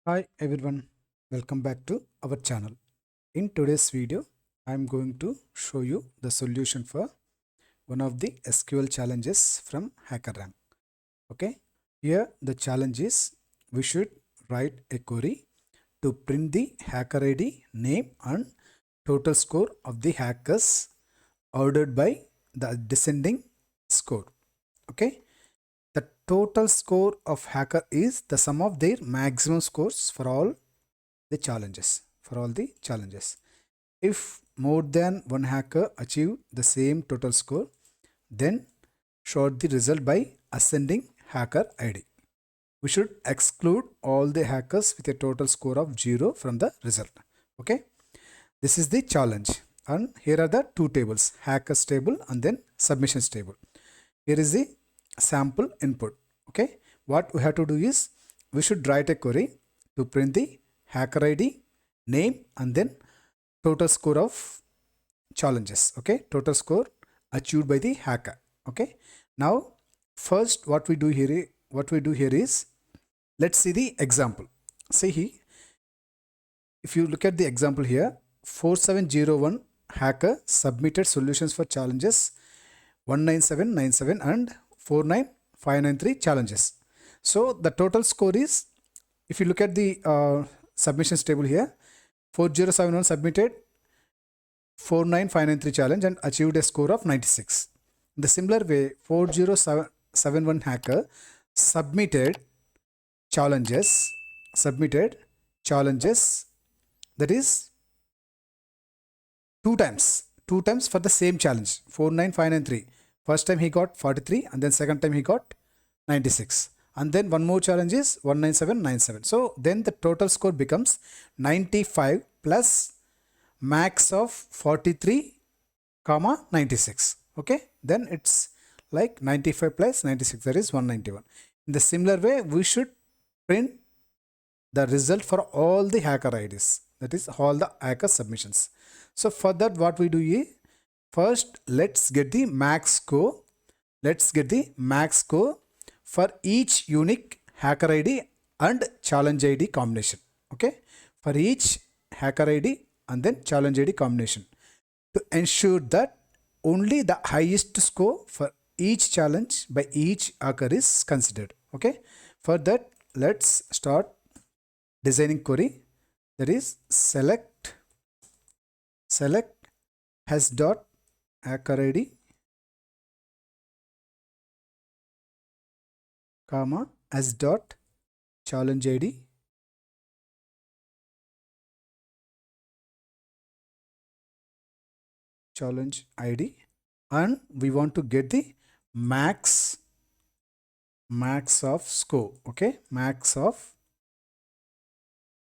Hi everyone, welcome back to our channel. In today's video, I am going to show you the solution for one of the SQL challenges from HackerRank. Okay, here the challenge is we should write a query to print the hacker ID, name and total score of the hackers ordered by the descending score. Okay, the total score of hacker is the sum of their maximum scores for all the challenges. If more than one hacker achieve the same total score, then sort the result by ascending hacker ID. We should exclude all the hackers with a total score of 0 from the result. Okay, this is the challenge, and here are the two tables, hackers table and then submissions table. Here is the sample input. Okay, what we have to do is we should write a query to print the hacker ID, name and then total score of challenges. Okay, total score achieved by the hacker. Okay, now first what we do here is let's see the example. See here, if you look at the example here, 4701 hacker submitted solutions for challenges 19797 and 49593 challenges. So the total score is, if you look at the submissions table here, 4071 submitted 49593 challenge and achieved a score of 96. In the similar way, 4071 hacker submitted submitted challenges, that is two times for the same challenge, 49593. First time he got 43 and then second time he got 96, and then one more challenge is 19797. So then the total score becomes 95 plus max of 43 comma 96. Okay, then it's like 95 plus 96, that is 191. In the similar way, we should print the result for all the hacker IDs, that is all the hacker submissions. So for that, what we do is first let's get the max score. Let's get the max score for each unique hacker ID and challenge ID combination. Okay, for each hacker ID and then challenge ID combination, to ensure that only the highest score for each challenge by each hacker is considered. Okay, for that let's start designing query, that is select has dot hacker ID comma as dot challenge ID and we want to get the max of score. Okay, max of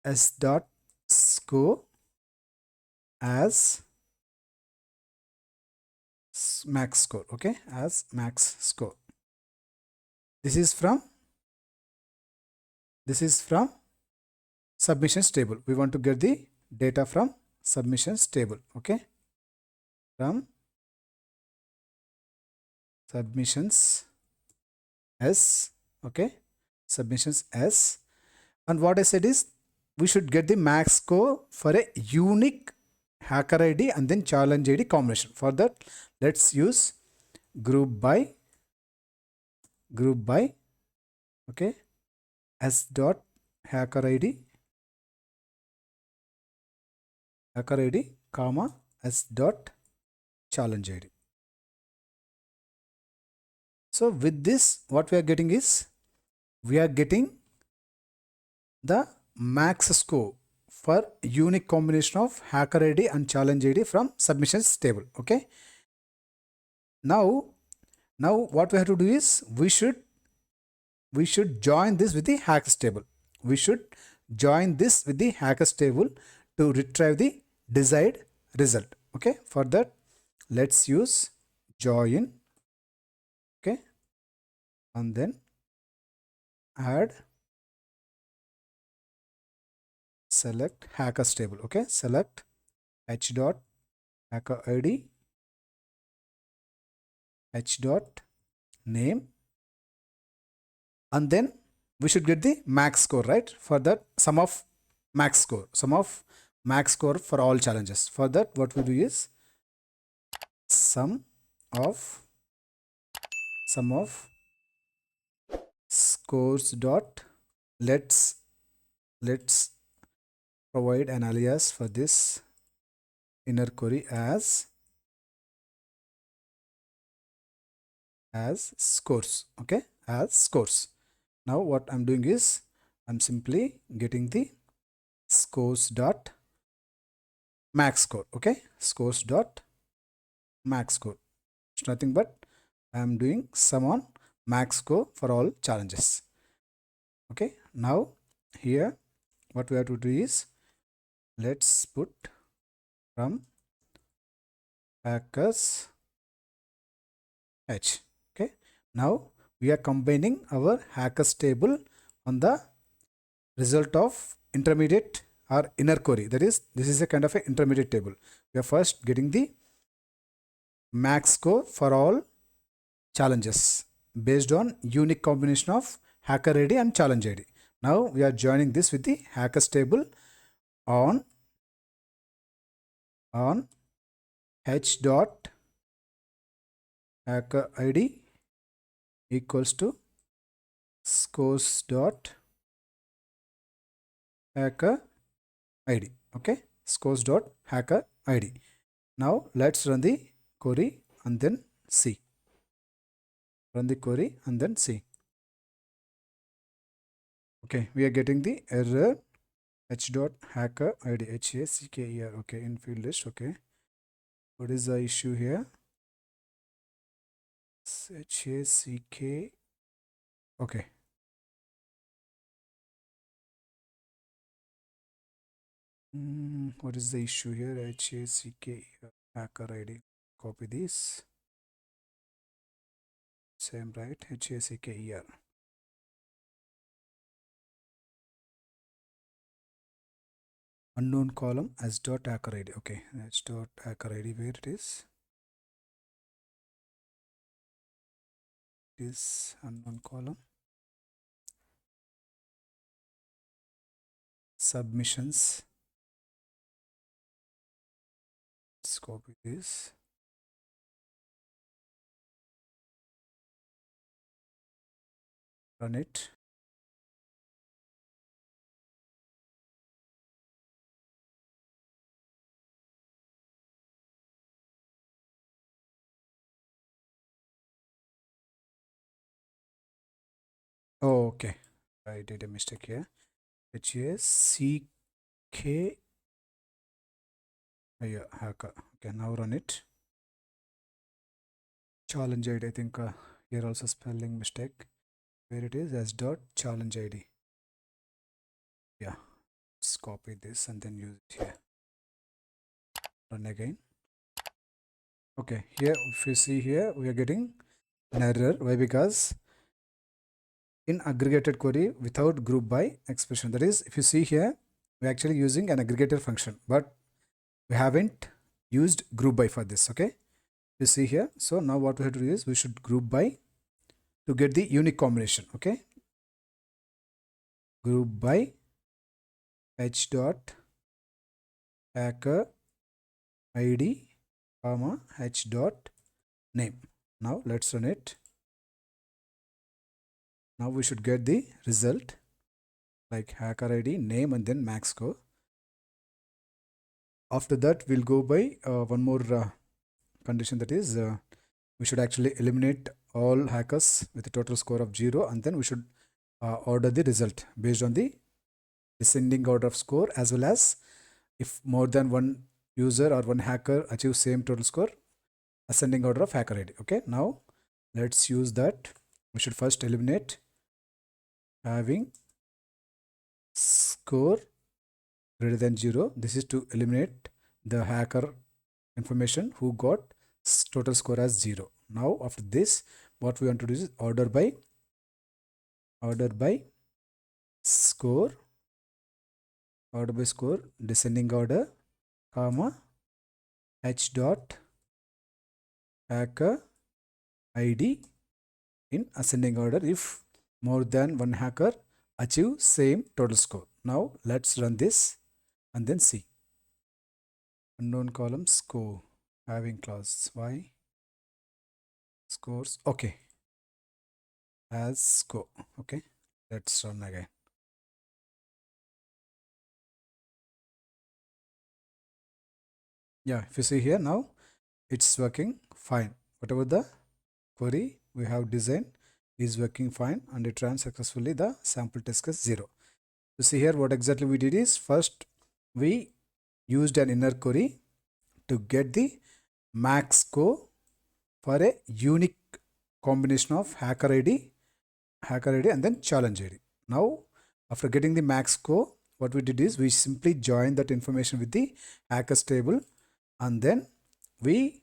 s dot score as max score. Okay, as max score. This is from submissions table. We want to get the data from submissions table. Okay, from submissions s. Okay, submissions s, and what I said is we should get the max score for a unique hacker ID and then challenge ID combination. For that, let's use group by. Okay, s dot hacker ID comma s dot challenge ID. So with this, what we are getting is we are getting the max score for unique combination of hacker ID and challenge ID from submissions table. Okay, now what we have to do is we should join this with the hackers table. We should join this with the hackers table to retrieve the desired result. Okay, for that let's use join. Okay, and then add select hackers table. Okay, select h dot hacker ID h dot name, and then we should get the max score, right? For that, sum of max score for all challenges. For that, what we do is sum of scores dot, let's provide an alias for this inner query as scores. Okay, as scores. Now what I'm doing is I'm simply getting the scores dot max score. Okay, scores dot max score. It's nothing but I'm doing sum on max score for all challenges. Okay, now here what we have to do is let's put from hackers h. Okay, now we are combining our hackers table on the result of intermediate or inner query. That is, this is a kind of an intermediate table. We are first getting the max score for all challenges based on unique combination of hacker ID and challenge ID. Now we are joining this with the hackers table on h dot hacker ID equals to scores dot hacker ID. Okay, scores dot hacker ID. Now let's run the query and then see. Run the query and then see. Okay, we are getting the error h dot hacker ID hacker. Okay, in field list. Okay, what is the issue here? Hack. Okay. What is the issue here? Hack hacker ID. Copy this. Same, right? Hacker. Unknown column as dot hacker ID. Okay, h dot hacker ID. Where it is? It is unknown column. Submissions. Let's copy this. Run it. Oh, okay. I did a mistake here. HACK. Yeah, hacker. Okay, now run it. Challenge ID. I think here also spelling mistake. Where it is as dot challenge ID. Yeah, let's copy this and then use it here. Run again. Okay, here if you see here we are getting an error. Why? Because in aggregated query without group by expression. That is, if you see here, we're actually using an aggregator function, but we haven't used group by for this. Okay, you see here. So now what we have to do is we should group by to get the unique combination. Okay, group by h dot hacker id comma h dot name. Now let's run it. Now we should get the result like hacker id name and then max score. After that we'll go by one more condition, that is we should actually eliminate all hackers with a total score of 0, and then we should order the result based on the descending order of score, as well as if more than one user or one hacker achieves same total score, ascending order of hacker ID. Okay, now let's use that. We should first eliminate having score greater than 0. This is to eliminate the hacker information who got total score as 0. Now after this, what we want to do is order by score, descending order comma h dot hacker id in ascending order if more than one hacker achieve same total score. Now let's run this and then see. Unknown column score having clause y scores. Okay, as score. Okay, let's run again. Yeah, if you see here now, it's working fine. Whatever the query we have designed is working fine, and it ran successfully the sample test case 0. You see here what exactly we did is, first we used an inner query to get the max score for a unique combination of hacker ID and then challenge ID. Now, after getting the max score, what we did is we simply joined that information with the hackers table, and then we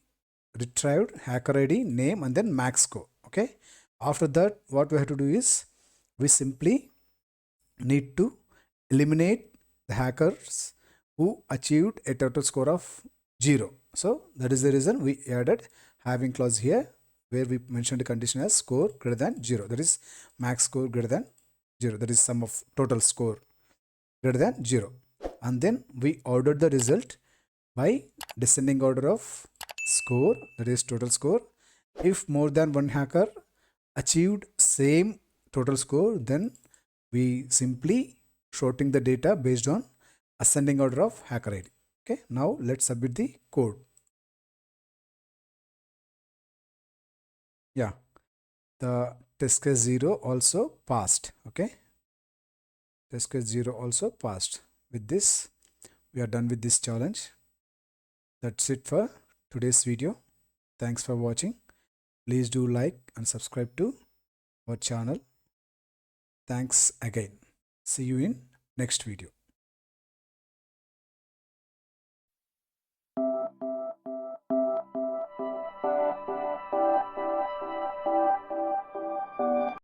retrieved hacker ID, name, and then max score. Okay. After that, what we have to do is we simply need to eliminate the hackers who achieved a total score of 0. So that is the reason we added having clause here, where we mentioned the condition as score greater than 0. That is max score greater than 0. That is sum of total score greater than 0. And then we ordered the result by descending order of score, that is total score. If more than one hacker achieved same total score, then we simply sorting the data based on ascending order of hacker ID. Okay, now let's submit the code. Yeah, the test case 0 also passed. Okay, test case 0 also passed. With this, we are done with this challenge. That's it for today's video. Thanks for watching. Please do like and subscribe to our channel. Thanks again. See you in next video.